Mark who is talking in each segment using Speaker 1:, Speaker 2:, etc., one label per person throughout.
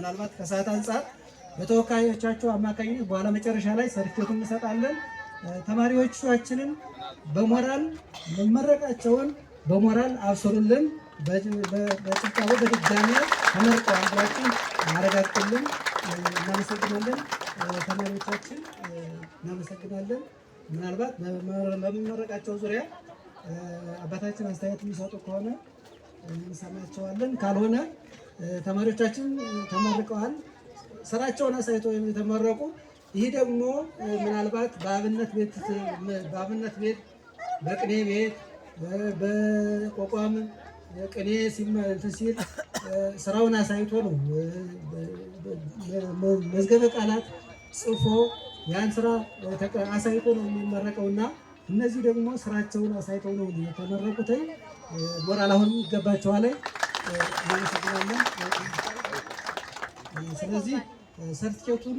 Speaker 1: ምናልባት ከሰዓት አንጻር በተወካዮቻቸው አማካኝነት በኋላ መጨረሻ ላይ ሰርቲፊኬቱን እንሰጣለን። ተማሪዎቻችንን በሞራል መመረቃቸውን በሞራል አብስሩልን። በጭብጨባ በድጋሚ ተመርቀዋል ብላችሁ ማረጋግጡልን። እናመሰግናለን። ተማሪዎቻችን እናመሰግናለን። ምናልባት በመመረቃቸው ዙሪያ አባታችን አስተያየት የሚሰጡ ከሆነ እንሰማቸዋለን። ካልሆነ ተማሪዎቻችን ተመርቀዋል፣ ስራቸውን አሳይተው የተመረቁ። ይህ ደግሞ ምናልባት በአብነት ቤት፣ በቅኔ ቤት፣ በቋቋም ቅኔ ሲል ስራውን አሳይቶ ነው መዝገበ ቃላት ጽፎ ያን ስራ አሳይቶ ነው የሚመረቀውና እነዚህ ደግሞ ስራቸውን አሳይተው ነው የተመረቁት። ሞራል አሁን ይገባቸዋል። እናመሰግናለን። ስለዚህ ሰርቲፊኬቱን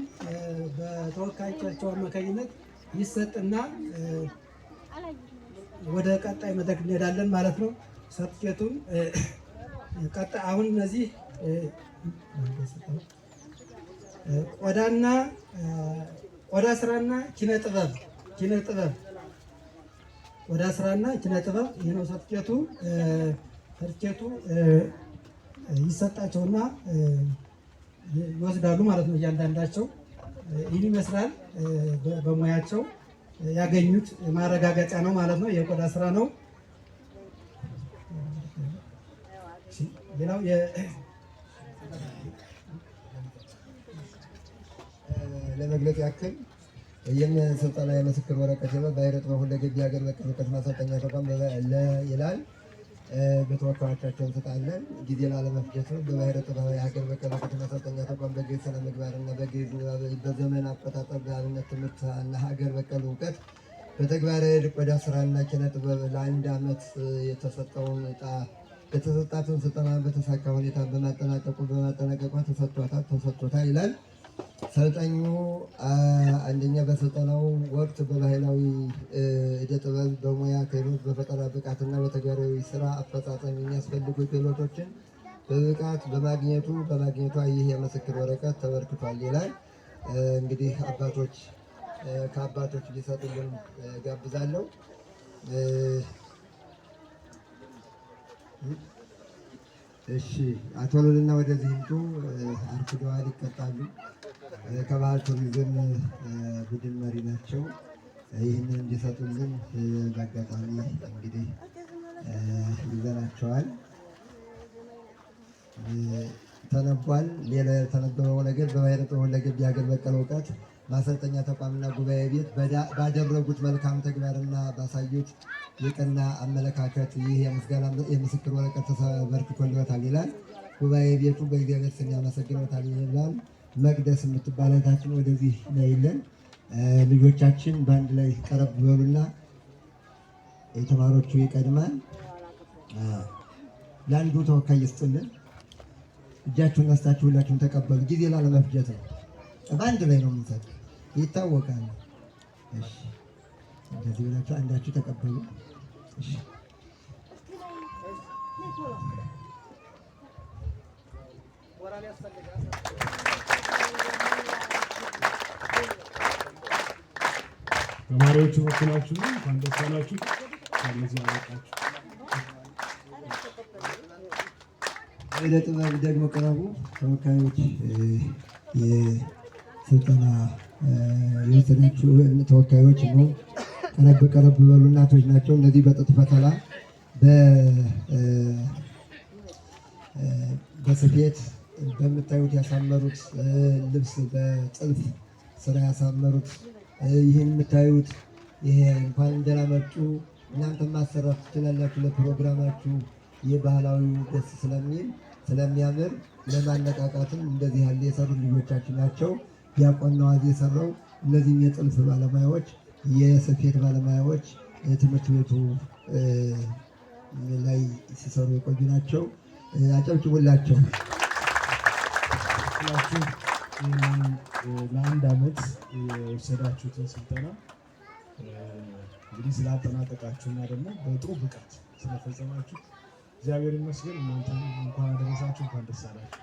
Speaker 1: በተወካዮቻቸው አማካኝነት ይሰጥና ወደ ቀጣይ መድረክ እንሄዳለን ማለት ነው። ሰርቲፊኬቱን ቀጣይ አሁን እነዚህ ቆዳ ስራና ኪነ ጥበብ ቆዳ ስራና ኪነ ጥበብ ይህ ነው ሰርቲፊኬቱ። ሰርቲፊኬቱ ይሰጣቸውና ይወስዳሉ ማለት ነው። እያንዳንዳቸው ይህን ይመስላል። በሙያቸው ያገኙት ማረጋገጫ ነው ማለት ነው። የቆዳ ስራ ነው። ሌላው
Speaker 2: ለመግለጽ ያክል የስልጠና የምስክር ወረቀት በባሕረ ጥበብ ሁለገብ የሀገር በቀል እውቀት ማሰልጠኛ ተቋም ይላል። በተወካዮቻቸው እንሰጣለን። ጊዜ ላለመፍጀት ነው። በባሕረ ጥበብ የሀገር በቀል እውቀት ማሰልጠኛ ተቋም በግዕዝ ስነ ምግባርና በግዕዝ በዘመን አቆጣጠር በአብነት ትምህርት እና ሀገር በቀል እውቀት በተግባራዊ ቆዳ ስራና ኪነ ጥበብ ለ1 ዓመት የተሰጣትን ስልጠና በተሳካ ሁኔታ በማጠናቀቋ ተሰጥቶታል ይላል። ሰልጣኙ አንደኛ በስልጠናው ወቅት በባህላዊ ዕደ ጥበብ፣ በሙያ ክህሎት፣ በፈጠራ ብቃትና በተግባራዊ ስራ አፈጻጸም የሚያስፈልጉ ክህሎቶችን በብቃት በማግኘቷ ይህ የምስክር ወረቀት ተበርክቷል ይላል። እንግዲህ ከአባቶች ሊሰጡልን ጋብዛለሁ። እሺ፣ አቶ ሉልና ወደዚህ ይምጡ። አርፍደዋል፣ ይቀጣሉ። ከባህል ቱሪዝም ቡድን መሪ ናቸው። ይህንን እንዲሰጡልን በአጋጣሚ እንግዲህ ይዘናቸዋል። ተነቧል። ሌላ የተነበበው ነገር በባሕረ ጥበብ ሁለገብ የሀገር በቀል እውቀት ማሰልጠኛ ተቋምና ጉባኤ ቤት ባደረጉት መልካም ተግባርና ባሳዩት የቀና አመለካከት ይህ የምስክር ወረቀት ተበርክቶልዎታል ይላል። ጉባኤ ቤቱ በእግዚአብሔር ስም ያመሰግኖታል ይላል። መቅደስ የምትባል እህታችን ወደዚህ ነይልን። ልጆቻችን በአንድ ላይ ቀረብ በሉና የተማሪዎቹ ይቀድማል። ለአንዱ ተወካይ ይስጥልን። እጃችሁን ነስታችሁ ሁላችሁም ተቀበሉ። ጊዜ ላለመፍጀት ነው። በአንድ ላይ ነው የምንሰጥ፣ ይታወቃል። እሺ፣ እንደዚህ ብላችሁ አንዳችሁ ተቀበሉ። እሺ፣
Speaker 3: ተማሪዎቹ ወክላችሁ እንኳን ደስ አላችሁ። ለዚህ አበቃችሁ።
Speaker 2: ዕደ ጥበብ ደግሞ ቅረቡ። ተወካዮች የስልጠና የወሰዳችሁ ተወካዮች ነው። ቀረብ በሉ። እናቶች ናቸው እነዚህ። በጥጥ ፈተላ በስፌት በምታዩት ያሳመሩት ልብስ በጥልፍ ስራ ያሳመሩት ይህን የምታዩት ይሄ እንኳን ደህና መጡ። እናንተ ማሰራት ትችላላችሁ። ለፕሮግራማችሁ የባህላዊ ደስ ስለሚል ስለሚያምር ለማነቃቃትም እንደዚህ ያለ የሰሩ ልጆቻችን ናቸው። ዲያቆን ነዋዝ የሰራው እነዚህም የጥልፍ ባለሙያዎች የስፌት ባለሙያዎች ትምህርት ቤቱ ላይ ሲሰሩ የቆዩ ናቸው። አጨብጭቡላቸው።
Speaker 3: ለአንድ ዓመት የወሰዳችሁትን ስልጠና እንግዲህ ስላጠናቀቃችሁና ደግሞ በጥሩ ብቃት ስለፈጸማችሁ እግዚአብሔር ይመስገን። እናንተም እንኳን አደረሳችሁ፣ እንኳን ደስ አላችሁ።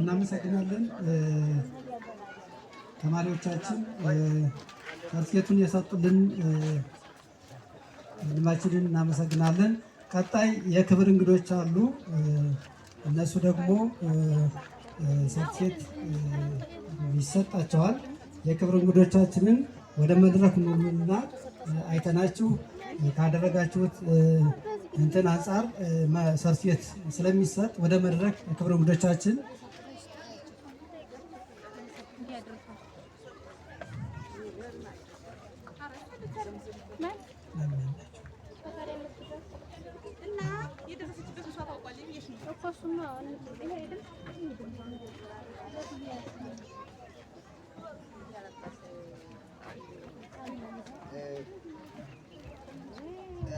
Speaker 1: እናመሰግናለን። ተማሪዎቻችን ሰርቲፊኬቱን የሰጡልን ወንድማችንን እናመሰግናለን። ቀጣይ የክብር እንግዶች አሉ። እነሱ ደግሞ ሰርቲፊኬት ይሰጣቸዋል። የክብር እንግዶቻችንን ወደ መድረክ ኑሉና አይተናችሁ ካደረጋችሁት እንትን አንጻር ሰርቲፊኬት ስለሚሰጥ ወደ መድረክ የክብር እንግዶቻችን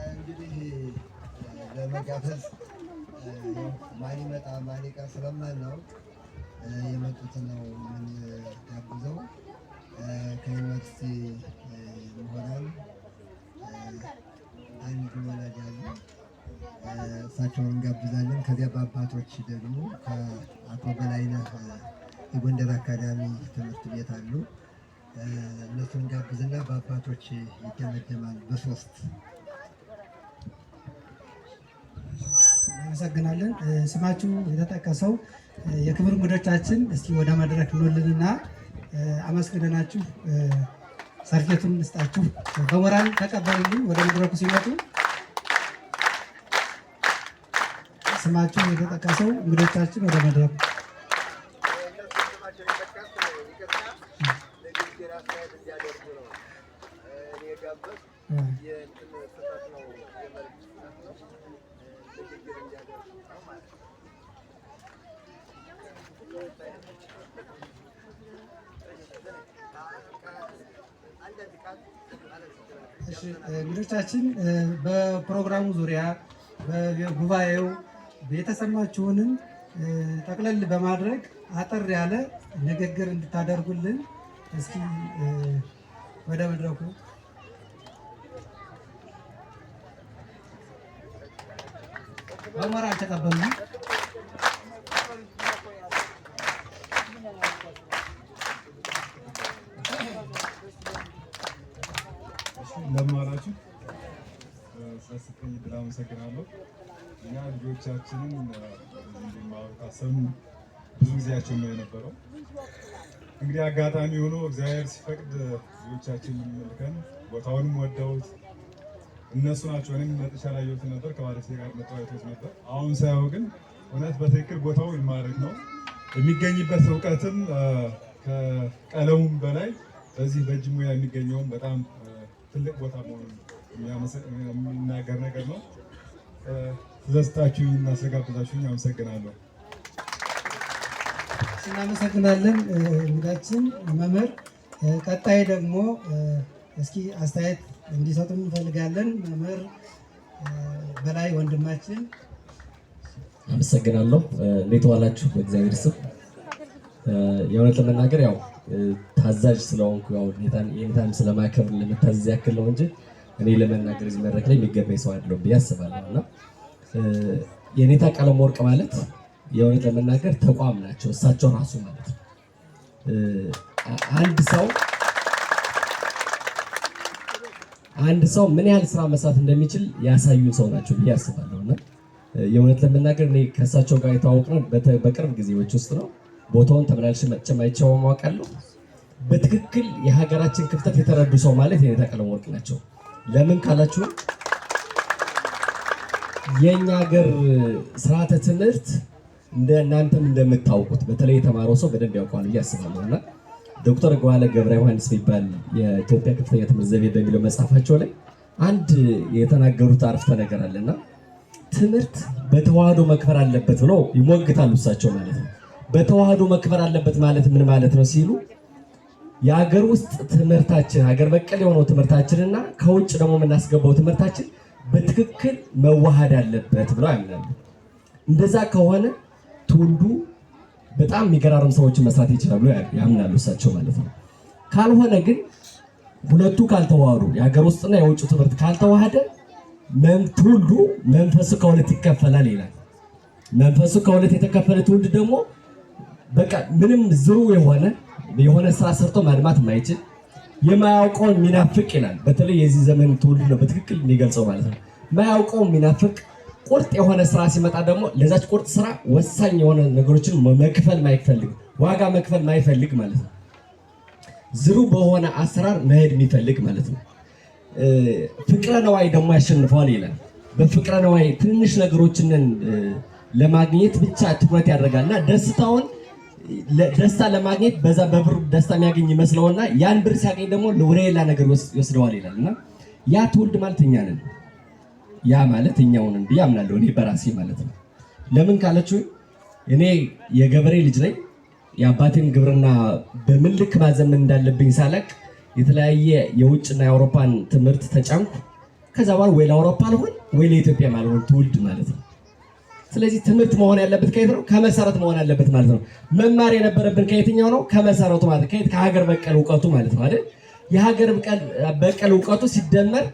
Speaker 2: እንግዲህ ለመጋበዝ ማን ይመጣ ማን ይቀር ስለማናውቅ የመጡትን ነው የምንጋብዘው። ከዩኒቨርሲቲ ምሁራን አንድ ወላጅ አሉ፣ እሳቸውን እንጋብዛለን። ከዚያ በአባቶች ደግሞ ከአቶ በላይነህ የጎንደር አካዳሚ ትምህርት ቤት አሉ። እነሱን እንጋብዝና በአባቶች ይደመደማል በሶስት።
Speaker 1: እናመሰግናለን። ስማችሁ የተጠቀሰው የክብር እንግዶቻችን እስኪ ወደ መድረክ ኑልንና አመስግነናችሁ ሰርቲፊኬቱን እንስጣችሁ። በሞራል ተቀበሉልኝ። ወደ መድረኩ ሲመጡ ስማችሁ የተጠቀሰው እንግዶቻችን ወደ መድረኩ እንግዶቻችን በፕሮግራሙ ዙሪያ በጉባኤው የተሰማችሁንን ጠቅለል በማድረግ አጠር ያለ ንግግር እንድታደርጉልን እስኪ ወደ መድረኩ በሞራል ተቀበሉ።
Speaker 3: ለማራችሁ ስለሰጠኝ እድል አመሰግናለሁ። እኛ ልጆቻችንን እንዲማሩ ካሰብን ብዙ ጊዜያችን ነው የነበረው። እንግዲህ አጋጣሚ ሆኖ እግዚአብሔር ሲፈቅድ ልጆቻችንን ልከን ቦታውንም ወደውት እነሱ ናቸው። እኔም መጥቻ ላየሁት ነበር፣ ከባለቤቴ ጋር መጣሁት ነበር። አሁን ሳየው ግን እውነት በትክክል ቦታው ይማረክ ነው። የሚገኝበት እውቀትም ከቀለሙም በላይ በዚህ በእጅ ሙያ የሚገኘውም በጣም ትልቅ ቦታ መሆኑን የሚናገር ነገር ነው። ስለሰጣችሁኝ እና ስለጋበዛችሁኝ አመሰግናለሁ።
Speaker 1: እናመሰግናለን እንግዳችን መምህር። ቀጣይ ደግሞ እስኪ አስተያየት እንዲሰጡ እንፈልጋለን። መምህር በላይ ወንድማችን።
Speaker 4: አመሰግናለሁ። እንዴት ዋላችሁ? በእግዚአብሔር ስም የእውነት ለመናገር ያው ታዛዥ ስለሆንኩ ያው የኔታን ስለማከብር ለመታዘዝ ያክል ነው እንጂ እኔ ለመናገር እዚህ መድረክ ላይ የሚገባኝ ሰው አይደለም ብዬ አስባለሁ። እና የኔታ ቀለም ወርቅ ማለት የእውነት ለመናገር ተቋም ናቸው እሳቸው ራሱ ማለት ነው። አንድ ሰው ምን ያህል ስራ መስራት እንደሚችል ያሳዩን ሰው ናቸው ብዬ አስባለሁ። እና የእውነት ለመናገር እኔ ከእሳቸው ጋር የተዋወቅነው በቅርብ ጊዜዎች ውስጥ ነው። ቦታውን ተመላልሼ መጥቼም አይቼው አውቃለሁ። በትክክል የሀገራችን ክፍተት የተረዱ ሰው ማለት የኔታ ቀለም ወርቅ ናቸው። ለምን ካላችሁ የኛ ሀገር ስርዓተ ትምህርት እናንተም እንደምታውቁት በተለይ የተማረው ሰው በደንብ ያውቀዋል ብዬ አስባለሁ። እና ዶክተር ጓለ ገብረ ዮሐንስ የሚባል የኢትዮጵያ ከፍተኛ ትምህርት ዘይቤ በሚለው መጽሐፋቸው ላይ አንድ የተናገሩት አረፍተ ነገር አለና ትምህርት በተዋህዶ መክበር አለበት ብለው ይሞግታሉ እሳቸው ማለት ነው። በተዋህዶ መክበር አለበት ማለት ምን ማለት ነው ሲሉ የሀገር ውስጥ ትምህርታችን ሀገር በቀል የሆነው ትምህርታችንና ከውጭ ደግሞ የምናስገባው ትምህርታችን በትክክል መዋሃድ አለበት ብለው ያምናሉ። እንደዛ ከሆነ ትውልዱ በጣም የሚገራርም ሰዎችን መስራት ይችላሉ ያምናሉ እሳቸው ማለት ነው። ካልሆነ ግን ሁለቱ ካልተዋሃዱ የሀገር ውስጥና የውጭ ትምህርት ካልተዋሃደ ትውልዱ መንፈሱ ከሁለት ይከፈላል ይላል። መንፈሱ ከሁለት የተከፈለ ትውልድ ደግሞ በቃ ምንም ዝሩ የሆነ ስራ ሰርቶ ማልማት የማይችል የማያውቀውን የሚናፍቅ ይላል። በተለይ የዚህ ዘመን ትውልድ ነው በትክክል የሚገልጸው ማለት ነው። የማያውቀውን የሚናፍቅ ቁርጥ የሆነ ስራ ሲመጣ ደግሞ ለዛች ቁርጥ ስራ ወሳኝ የሆነ ነገሮችን መክፈል ማይፈልግ ዋጋ መክፈል ማይፈልግ ማለት ነው። ዝሩ በሆነ አሰራር መሄድ የሚፈልግ ማለት ነው። ፍቅረ ነዋይ ደግሞ ያሸንፈዋል ይላል። በፍቅረ ነዋይ ትንሽ ነገሮችን ለማግኘት ብቻ ትኩረት ያደርጋልና ደስታ ለማግኘት በዛ በብር ደስታ የሚያገኝ ይመስለውና ያን ብር ሲያገኝ ደግሞ ወደ ሌላ ነገር ይወስደዋል ይላል። እና ያ ትውልድ ማለት እኛ ነን። ያ ማለት እኛው ነን ብዬ አምናለሁ እኔ በራሴ ማለት ነው። ለምን ካለችው እኔ የገበሬ ልጅ ነኝ። የአባቴን ግብርና በምን ልክ ማዘመን እንዳለብኝ ሳላቅ የተለያየ የውጭና የአውሮፓን ትምህርት ተጫንኩ። ከዛ በኋላ ወይ ለአውሮፓ አልሆን ወይ ለኢትዮጵያ ማልሆን ትውልድ ማለት ነው። ስለዚህ ትምህርት መሆን ያለበት ከየት ነው? ከመሰረት መሆን ያለበት ማለት ነው። መማር የነበረብን ከየትኛው ነው? ከመሰረቱ ማለት ከሀገር በቀል እውቀቱ ማለት ነው አይደል? የሀገር በቀል እውቀቱ ሲደመር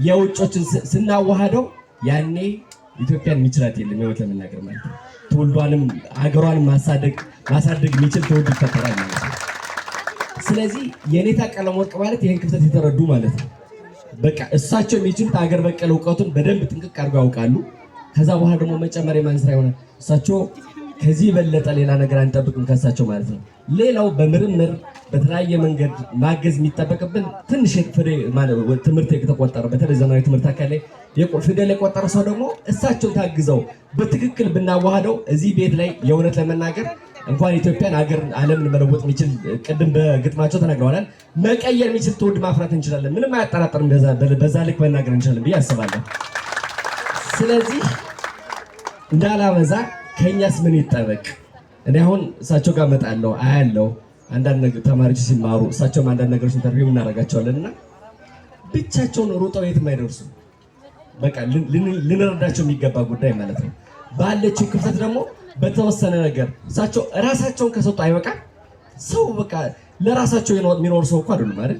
Speaker 4: የውጮችን ስናዋሃደው ያኔ ኢትዮጵያን የሚችላት የለም ህይወት ለመናገር ማለት ነው። ትውልዷንም ሀገሯንም ማሳደግ የሚችል ትውልድ ይፈጠራል ማለት ነው። ስለዚህ የኔታ ቀለመወርቅ ማለት ይህን ክፍተት የተረዱ ማለት ነው። በቃ እሳቸው የሚችሉት ሀገር በቀል እውቀቱን በደንብ ጥንቅቅ አድርገው ያውቃሉ። ከዛ በኋላ ደግሞ መጨመር የማን ስራ ይሆናል? እሳቸው ከዚህ የበለጠ ሌላ ነገር አንጠብቅም ከእሳቸው ማለት ነው። ሌላው በምርምር በተለያየ መንገድ ማገዝ የሚጠበቅብን ትንሽ ትምህርት የተቆጠረ በተለይ ዘመናዊ ትምህርት አካል ላይ ፊደል የቆጠረ ሰው ደግሞ እሳቸው ታግዘው በትክክል ብናዋህደው እዚህ ቤት ላይ የእውነት ለመናገር እንኳን ኢትዮጵያን ሀገር ዓለምን መለወጥ የሚችል ቅድም በግጥማቸው ተናግረዋል መቀየር የሚችል ትውልድ ማፍራት እንችላለን። ምንም አያጠራጥርም። በዛ ልክ መናገር እንችላለን ብዬ አስባለሁ። ስለዚህ እንዳላበዛ ከኛስ ምን ይጠበቅ? እኔ አሁን እሳቸው ጋር እመጣለሁ አያለሁ። አንዳንድ ተማሪዎች ሲማሩ እሳቸውም አንዳንድ ነገሮች ኢንተርቪው እናደርጋቸዋለን እና ብቻቸውን ሩጠው የትም አይደርሱ። በቃ ልንረዳቸው የሚገባ ጉዳይ ማለት ነው። ባለችው ክፍተት ደግሞ በተወሰነ ነገር እሳቸው ራሳቸውን ከሰጡ አይበቃም። ሰው በቃ ለራሳቸው የሚኖር ሰው እኮ አይደሉም አይደል?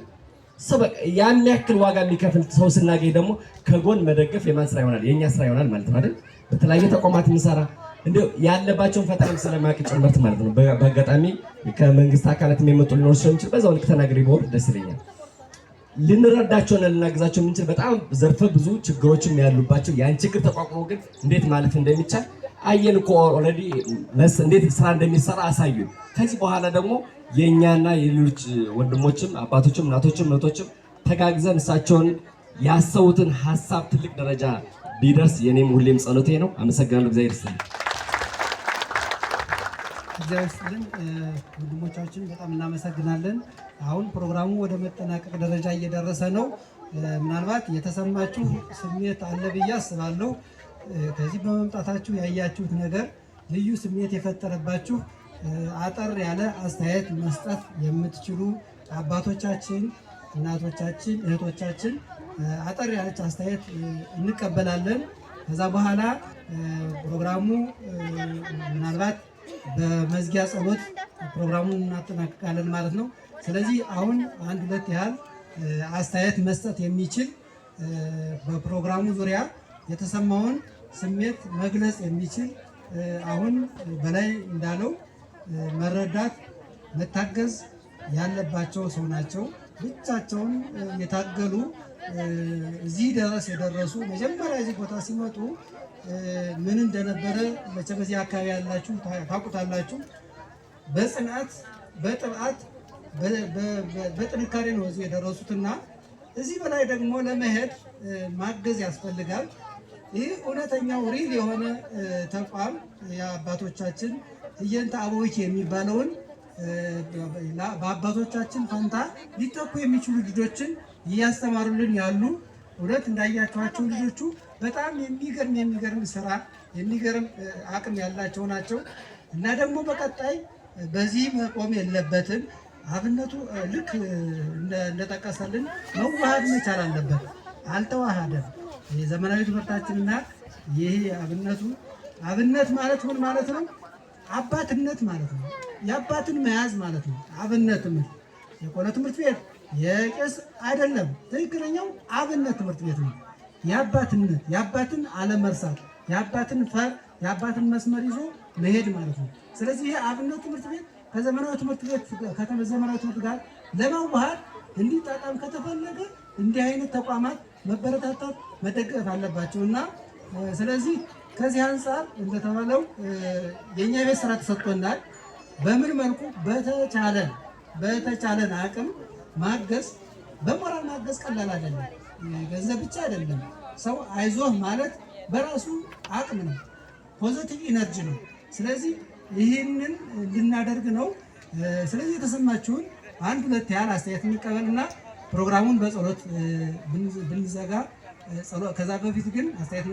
Speaker 4: ሰው በቃ ያን ያክል ዋጋ የሚከፍል ሰው ስናገኝ ደግሞ ከጎን መደገፍ የማን ስራ ይሆናል? የኛ ስራ ይሆናል ማለት ነው አይደል? በተለያየ ተቋማት እንሰራ እንደው ያለባቸውን ፈተና ስለማያውቅ ጭምርት ማለት ነው። በአጋጣሚ ከመንግስት አካላት የሚመጡ ሊኖር ስለሚችል በዛው ልክ ተናግሬ ቢሆን ደስ ይለኛል። ልንረዳቸውና ልናግዛቸው የምንችል በጣም ዘርፈ ብዙ ችግሮችም ያሉባቸው ያን ችግር ተቋቁሞ ግን እንዴት ማለፍ እንደሚቻል አየን እኮ ኦልሬዲ እንዴት ስራ እንደሚሰራ አሳዩ። ከዚህ በኋላ ደግሞ የእኛና የሌሎች ወንድሞችም አባቶችም እናቶችም እህቶችም ተጋግዘን እሳቸውን ያሰቡትን ሀሳብ ትልቅ ደረጃ ቢደርስ የኔም ሁሌም ጸሎቴ ነው። አመሰግናለሁ። እግዚአብሔር ይስጥልኝ።
Speaker 1: እግዚአብሔር ይስጥልን። ወንድሞቻችን በጣም እናመሰግናለን። አሁን ፕሮግራሙ ወደ መጠናቀቅ ደረጃ እየደረሰ ነው። ምናልባት የተሰማችሁ ስሜት አለ ብዬ አስባለሁ። ከዚህ በመምጣታችሁ ያያችሁት ነገር ልዩ ስሜት የፈጠረባችሁ አጠር ያለ አስተያየት መስጠት የምትችሉ አባቶቻችን፣ እናቶቻችን፣ እህቶቻችን አጠር ያለች አስተያየት እንቀበላለን። ከዛ በኋላ ፕሮግራሙ ምናልባት በመዝጊያ ጸሎት ፕሮግራሙን እናጠናቅቃለን ማለት ነው። ስለዚህ አሁን አንድ ሁለት ያህል አስተያየት መስጠት የሚችል በፕሮግራሙ ዙሪያ የተሰማውን ስሜት መግለጽ የሚችል አሁን በላይ እንዳለው መረዳት መታገዝ ያለባቸው ሰው ናቸው። ብቻቸውን የታገሉ እዚህ ድረስ የደረሱ መጀመሪያ እዚህ ቦታ ሲመጡ ምን እንደነበረ መቼም በዚህ አካባቢ ያላችሁ ታውቁታላችሁ። በጽናት በጥብዓት በጥንካሬ ነው እዚህ የደረሱትና እዚህ በላይ ደግሞ ለመሄድ ማገዝ ያስፈልጋል። ይህ እውነተኛው ሪል የሆነ ተቋም የአባቶቻችን ህየንተ አበዊኪ የሚባለውን በአባቶቻችን ፈንታ ሊተኩ የሚችሉ ልጆችን እያስተማሩልን ያሉ እውነት እንዳያቸዋቸው ልጆቹ በጣም የሚገርም ስራ የሚገርም አቅም ያላቸው ናቸው እና ደግሞ በቀጣይ በዚህ መቆም የለበትም። አብነቱ ልክ እንደጠቀሰልን መዋሃድ መቻል አለበት። አልተዋሃደም። የዘመናዊ ትምህርታችንና ይሄ አብነቱ አብነት ማለት ምን ማለት ነው? አባትነት ማለት ነው። የአባትን መያዝ ማለት ነው። አብነት ትምህርት የቆሎ ትምህርት ቤት የቄስ አይደለም። ትክክለኛው አብነት ትምህርት ቤት ነው። የአባትነት የአባትን አለመርሳት የአባትን መስመር ይዞ መሄድ ማለት ነው። ስለዚህ ይሄ አብነት ትምህርት ቤት ከዘመናዊ ትምህርት ቤት ከዘመናዊ ትምህርት ጋር ለማዋሃድ እንዲጣጣም ከተፈለገ እንዲህ አይነት ተቋማት መበረታታት መደገፍ አለባቸው እና ስለዚህ ከዚህ አንጻር እንደተባለው የኛ ቤት ስራ ተሰጥቶናል። በምን መልኩ በተቻለን አቅም ማገዝ፣ በሞራል ማገዝ ቀላል አይደለም። ገንዘብ ብቻ አይደለም። ሰው አይዞህ ማለት በራሱ አቅም ነው፣ ፖዚቲቭ ኢነርጂ ነው። ስለዚህ ይህንን እንድናደርግ ነው። ስለዚህ የተሰማችሁን አንድ ሁለት ያህል አስተያየት እንቀበልና ፕሮግራሙን በጸሎት ብንዘጋ፣ ከዛ በፊት ግን አስተያየት